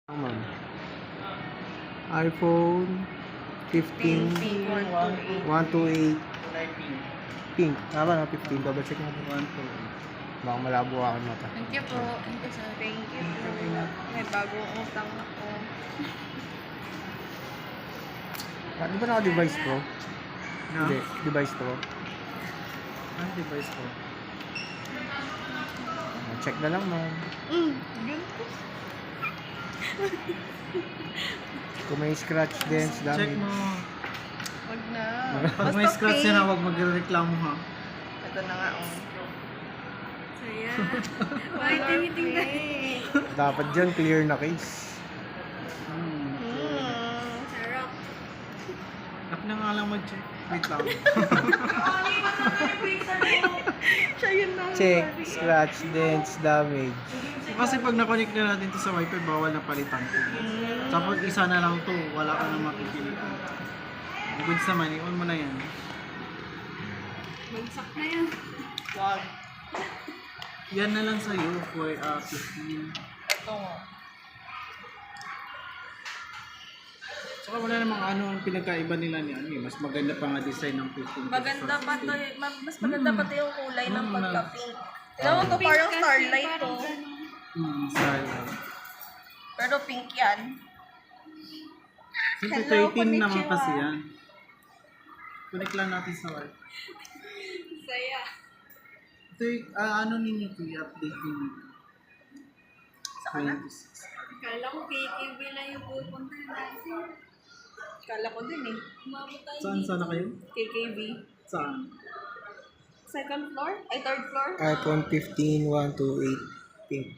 Ma'am. iPhone 15 128 pink. Tama na 15. Double check natin. 128. Baka malabo akin mata. Thank you po. Thank you, sir. Thank you po. May bagong utang ako. Di ba naka-device pro? No? Hindi. Device pro. Ano device ko? Check na lang, ma'am. Ganito. Kung may scratch dents, Check damage. mo. Wag na. Pag may scratch pink. yan, huwag magreklamo ha. Ito na nga, oh. Saya. Bakit tinitingnan? Dapat dyan, clear na case. Sarap. Nak na nga lang mag-check. Wait lang. Siya yun na. Check, scratch, dents, damage. Kasi pag na-connect na natin to sa wifi, bawal na palitan ko. Tapos isa na lang to, wala ka na makikilitan. Goods naman, i-on mo na yan. Bagsak na yan. Wag. Yan na lang sa'yo for 15. Ito nga. Saka wala namang ano ang pinagkaiba nila ni ano eh. Mas maganda pa nga design ng 15. Maganda pa to. Mas maganda pa to yung kulay ng Mm, pagka-pink. Tignan mo to, parang starlight to. Starlight. Pero pink yan. Siyempre Hello, 13 naman konnichiwa. kasi yan. Connect lang natin sa wifi. Saya. Ito yung ano ninyo to, i-update ninyo. Saka na? 26. Kala ko KTV lang yung pupunta natin. Kala ko din eh. Umabot tayo Saan dito. sana kayo? KKV. Saan? Second floor? Ay, third floor? iPhone 15 128 pink.